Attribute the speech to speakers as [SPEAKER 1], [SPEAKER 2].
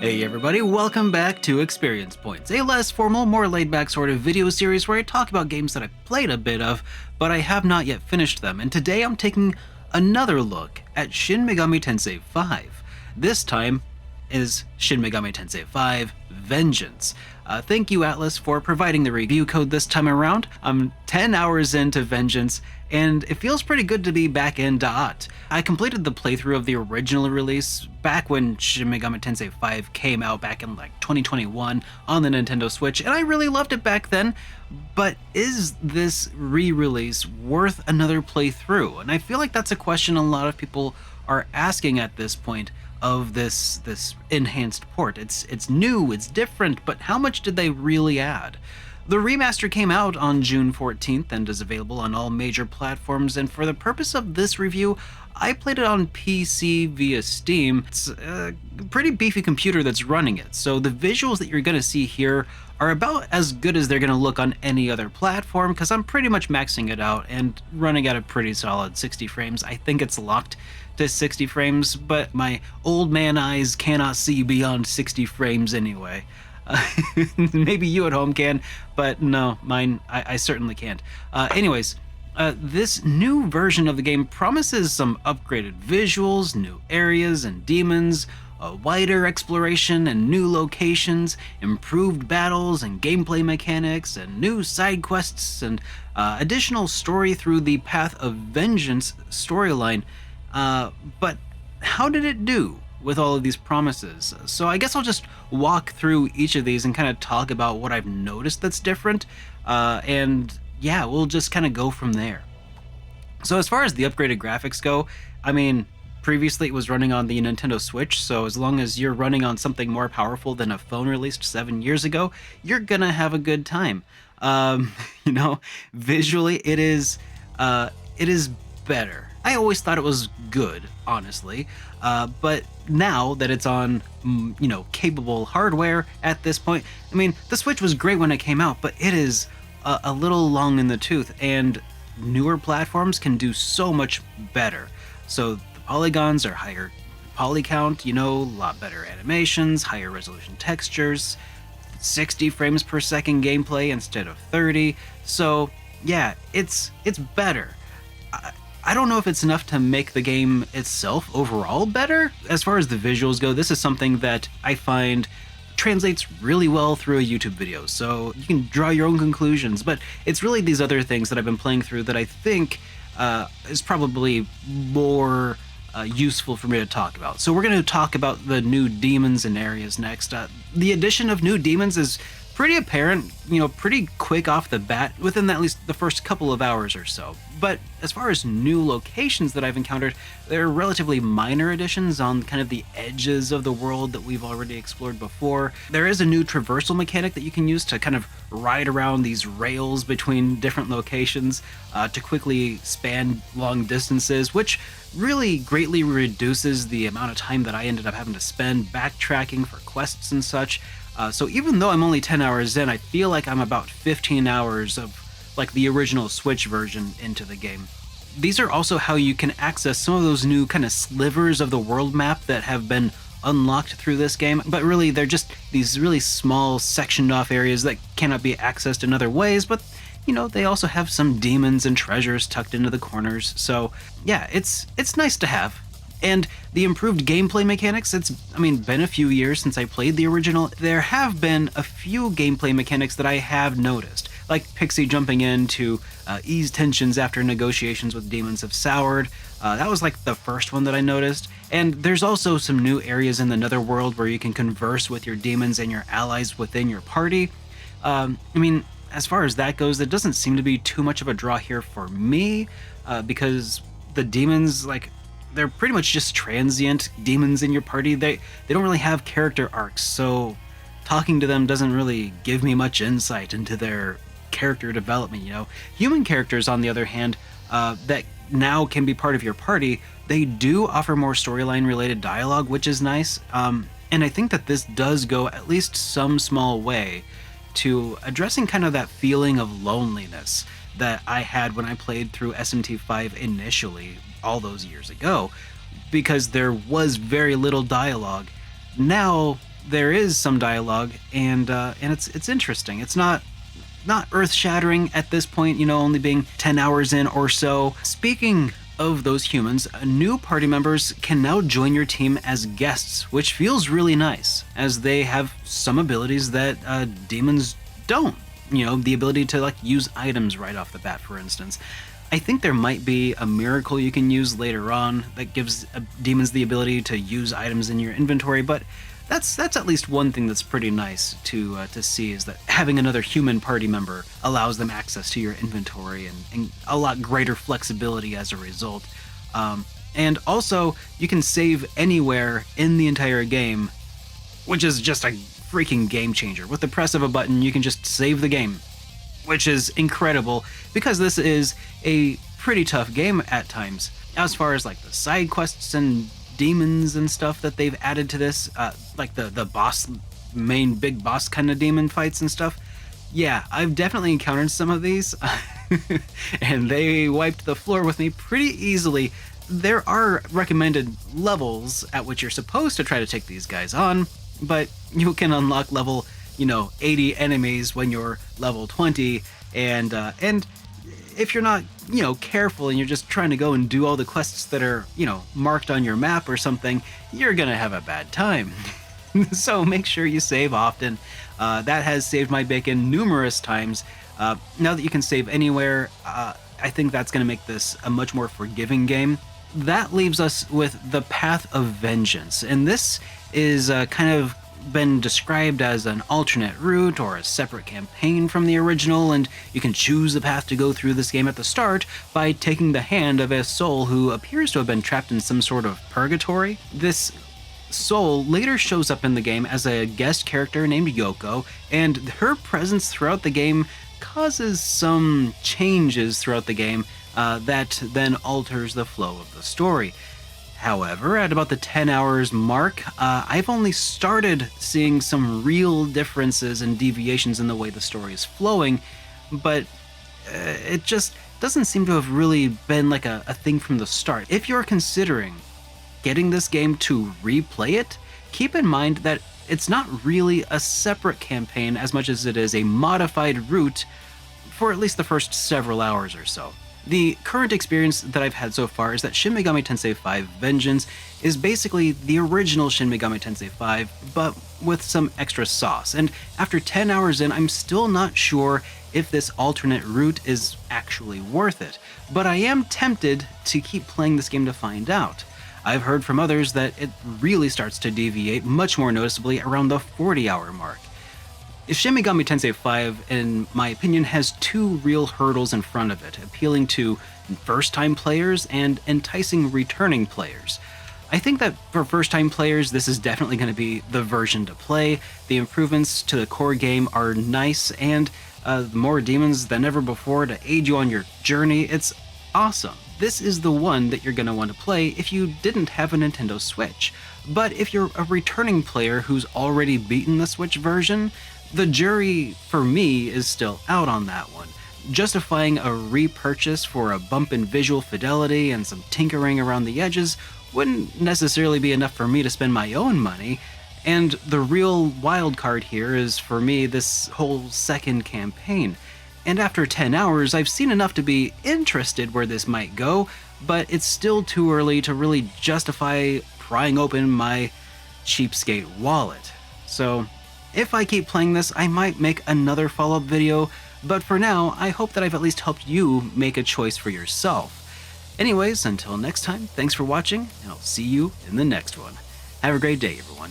[SPEAKER 1] Hey everybody, welcome back to Experience Points, a less formal, more laid-back sort of video series where I talk about games that I've played a bit of, but I have not yet finished them, and today I'm taking another look at Shin Megami Tensei V. This time is Shin Megami Tensei V Vengeance. Thank you, Atlas, for providing the review code this time around. I'm 10 hours into Vengeance, and it feels pretty good to be back in Da'at. I completed the playthrough of the original release back when Shin Megami Tensei V came out back in like 2021 on the Nintendo Switch, and I really loved it back then, but is this re-release worth another playthrough? And I feel like that's a question a lot of people are asking at this point of this enhanced port. It's new, it's different, but how much did they really add? The remaster came out on June 14th and is available on all major platforms, and for the purpose of this review, I played it on PC via Steam. It's a pretty beefy computer that's running it, so the visuals that you're going to see here are about as good as they're going to look on any other platform, because I'm pretty much maxing it out and running at a pretty solid 60 frames. I think it's locked to 60 frames, but my old man eyes cannot see beyond 60 frames anyway. Maybe you at home can, but no, mine, I certainly can't. This new version of the game promises some upgraded visuals, new areas and demons, a wider exploration and new locations, improved battles and gameplay mechanics, and new side quests, and additional story through the Path of Vengeance storyline. But how did it do with all of these promises? So I guess I'll just walk through each of these and kind of talk about what I've noticed that's different, and yeah, we'll just kind of go from there. So as far as the upgraded graphics go, I mean, previously it was running on the Nintendo Switch, so as long as you're running on something more powerful than a phone released 7 years ago, you're gonna have a good time. Visually it is better. I always thought it was good, honestly, but now that it's on, capable hardware at this point, I mean, the Switch was great when it came out, but it is a little long in the tooth, and newer platforms can do so much better. So the polygons are higher poly count, a lot better animations, higher resolution textures, 60 frames per second gameplay instead of 30. So yeah, it's better. I don't know if it's enough to make the game itself overall better. As far as the visuals go, this is something that I find translates really well through a YouTube video, so you can draw your own conclusions, but it's really these other things that I've been playing through that I think is probably more useful for me to talk about. So we're going to talk about the new demons and areas next. The addition of new demons is pretty apparent, pretty quick off the bat, within at least the first couple of hours or so. But as far as new locations that I've encountered, they're relatively minor additions on kind of the edges of the world that we've already explored before. There is a new traversal mechanic that you can use to kind of ride around these rails between different locations to quickly span long distances, which really greatly reduces the amount of time that I ended up having to spend backtracking for quests and such. So even though I'm only 10 hours in, I feel like I'm about 15 hours of like the original Switch version into the game. These are also how you can access some of those new kind of slivers of the world map that have been unlocked through this game, but really they're just these really small sectioned off areas that cannot be accessed in other ways, but they also have some demons and treasures tucked into the corners. So yeah, it's nice to have. And the improved gameplay mechanics, it's been a few years since I played the original. There have been a few gameplay mechanics that I have noticed, like Pixie jumping in to ease tensions after negotiations with demons have soured. That was like the first one that I noticed. And there's also some new areas in the Netherworld where you can converse with your demons and your allies within your party. As far as that goes, it doesn't seem to be too much of a draw here for me, because the demons, they're pretty much just transient demons in your party. They don't really have character arcs, so talking to them doesn't really give me much insight into their character development. Human characters, on the other hand, that now can be part of your party, they do offer more storyline related dialogue, which is nice. And I think that this does go at least some small way to addressing kind of that feeling of loneliness that I had when I played through SMT V initially all those years ago, because there was very little dialogue. Now there is some dialogue, and it's interesting. It's not earth-shattering at this point, only being 10 hours in or so. Speaking of those humans, new party members can now join your team as guests, which feels really nice, as they have some abilities that demons don't. The ability to use items right off the bat, for instance. I think there might be a miracle you can use later on that gives demons the ability to use items in your inventory, but that's at least one thing that's pretty nice to see, is that having another human party member allows them access to your inventory and a lot greater flexibility as a result. And also, you can save anywhere in the entire game, which is just a freaking game changer. With the press of a button, you can just save the game, which is incredible because this is a pretty tough game at times. As far as the side quests and demons and stuff that they've added to this, like the boss, main big boss kind of demon fights and stuff. Yeah, I've definitely encountered some of these, and they wiped the floor with me pretty easily. There are recommended levels at which you're supposed to try to take these guys on, but you can unlock level 80 enemies when you're level 20, and if you're not careful and you're just trying to go and do all the quests that are marked on your map or something, you're gonna have a bad time. So make sure you save often. That has saved my bacon numerous times. Now that you can save anywhere, I think that's gonna make this a much more forgiving game. That leaves us with the Path of Vengeance, and this is kind of been described as an alternate route or a separate campaign from the original, and you can choose the path to go through this game at the start by taking the hand of a soul who appears to have been trapped in some sort of purgatory. This soul later shows up in the game as a guest character named Yoko, and her presence throughout the game causes some changes throughout the game that then alters the flow of the story. However, at about the 10 hours mark, I've only started seeing some real differences and deviations in the way the story is flowing, but it just doesn't seem to have really been a thing from the start. If you're considering getting this game to replay it, keep in mind that it's not really a separate campaign as much as it is a modified route for at least the first several hours or so. The current experience that I've had so far is that Shin Megami Tensei V Vengeance is basically the original Shin Megami Tensei V, but with some extra sauce, and after 10 hours in, I'm still not sure if this alternate route is actually worth it, but I am tempted to keep playing this game to find out. I've heard from others that it really starts to deviate much more noticeably around the 40-hour mark. Shin Megami Tensei V, in my opinion, has two real hurdles in front of it, appealing to first-time players and enticing returning players. I think that for first-time players, this is definitely going to be the version to play. The improvements to the core game are nice, and more demons than ever before to aid you on your journey. It's awesome. This is the one that you're going to want to play if you didn't have a Nintendo Switch. But if you're a returning player who's already beaten the Switch version, the jury, for me, is still out on that one. Justifying a repurchase for a bump in visual fidelity and some tinkering around the edges wouldn't necessarily be enough for me to spend my own money, and the real wild card here is, for me, this whole second campaign. And after 10 hours, I've seen enough to be interested where this might go, but it's still too early to really justify prying open my cheapskate wallet. So, if I keep playing this, I might make another follow-up video, but for now, I hope that I've at least helped you make a choice for yourself. Anyways, until next time, thanks for watching, and I'll see you in the next one. Have a great day, everyone.